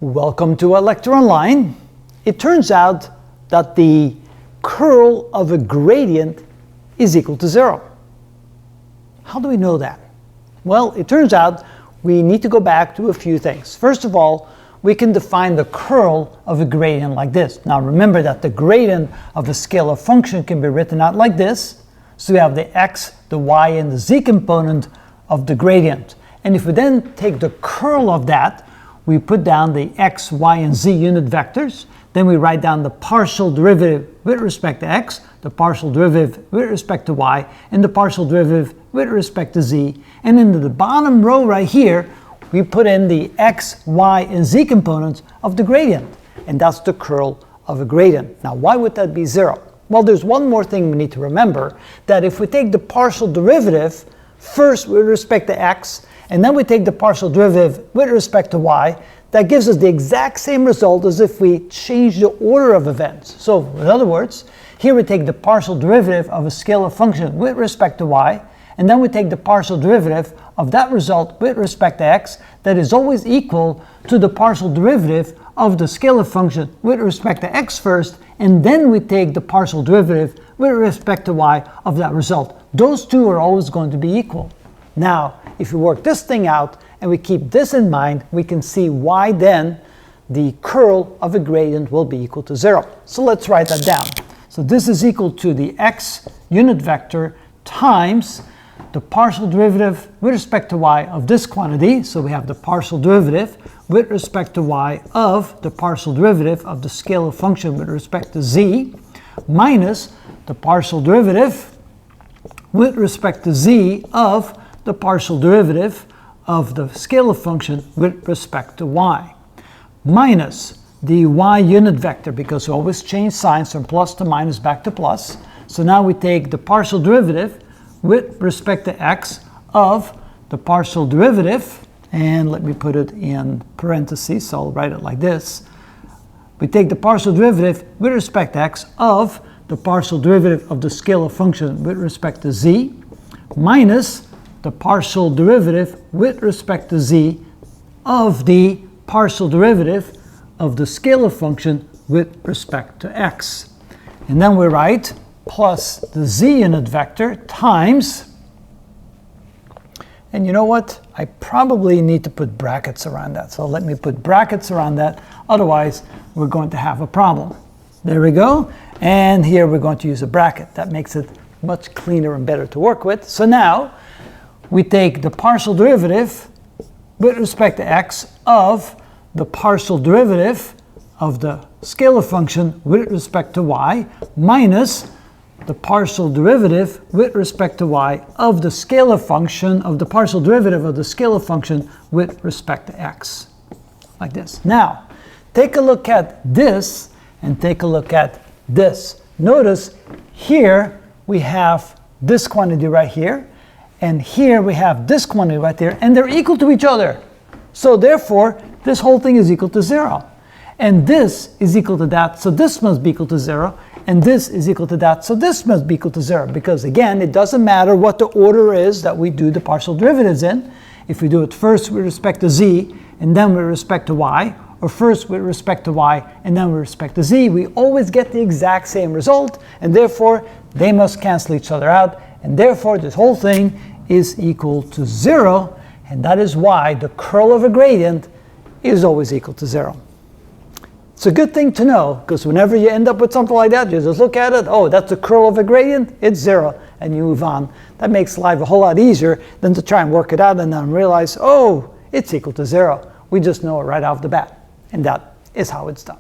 Welcome to our lecture online. It turns out that the curl of a gradient is equal to 0. How do we know that? Well, it turns out we need to go back to a few things. First of all, we can define the curl of a gradient like this. Now remember that the gradient of a scalar function can be written out like this. So we have the x, the y, and the z component of the gradient. And if we then take the curl of that, we put down the x, y, and z unit vectors. Then we write down the partial derivative with respect to x, the partial derivative with respect to y, and the partial derivative with respect to z. And into the bottom row right here, we put in the x, y, and z components of the gradient. And that's the curl of a gradient. Now, why would that be 0? Well, there's one more thing we need to remember, that if we take the partial derivative first with respect to x, and then we take the partial derivative with respect to y, that gives us the exact same result as if we change the order of events. So, in other words, here we take the partial derivative of a scalar function with respect to y, and then we take the partial derivative of that result with respect to x, that is always equal to the partial derivative of the scalar function with respect to x first, and then we take the partial derivative with respect to y of that result. Those two are always going to be equal. Now, if we work this thing out and we keep this in mind, we can see why then the curl of a gradient will be equal to 0. So let's write that down. So this is equal to the x unit vector times the partial derivative with respect to y of this quantity. So we have the partial derivative with respect to y of the partial derivative of the scalar function with respect to z, minus the partial derivative with respect to z of the partial derivative of the scalar function with respect to y, minus the y unit vector, because we always change signs from plus to minus back to plus. So now we take the partial derivative with respect to x of the partial derivative, and let me put it in parentheses, so I'll write it like this. We take the partial derivative with respect to x of the partial derivative of the scalar function with respect to z, minus the partial derivative with respect to z of the partial derivative of the scalar function with respect to x. And then we write plus the z unit vector times, and you know what? I probably need to put brackets around that. So let me put brackets around that, otherwise we're going to have a problem. There we go. And here we're going to use a bracket. That makes it much cleaner and better to work with. So now we take the partial derivative with respect to x of the partial derivative of the scalar function with respect to y, minus the partial derivative with respect to y of the scalar function of the partial derivative of the scalar function with respect to x. Like this. Now, take a look at this and take a look at this. Notice here we have this quantity right here, and here we have this quantity right there, and they're equal to each other. So therefore, this whole thing is equal to 0. And this is equal to that, so this must be equal to 0. And this is equal to that, so this must be equal to 0. Because again, it doesn't matter what the order is that we do the partial derivatives in. If we do it first with respect to z, and then with respect to y, or first with respect to y, and then with respect to z, we always get the exact same result, and therefore, they must cancel each other out, and therefore, this whole thing is equal to 0, and that is why the curl of a gradient is always equal to 0. It's a good thing to know, because whenever you end up with something like that, you just look at it, oh, that's the curl of a gradient, it's 0, and you move on. That makes life a whole lot easier than to try and work it out and then realize, oh, it's equal to 0. We just know it right off the bat, and that is how it's done.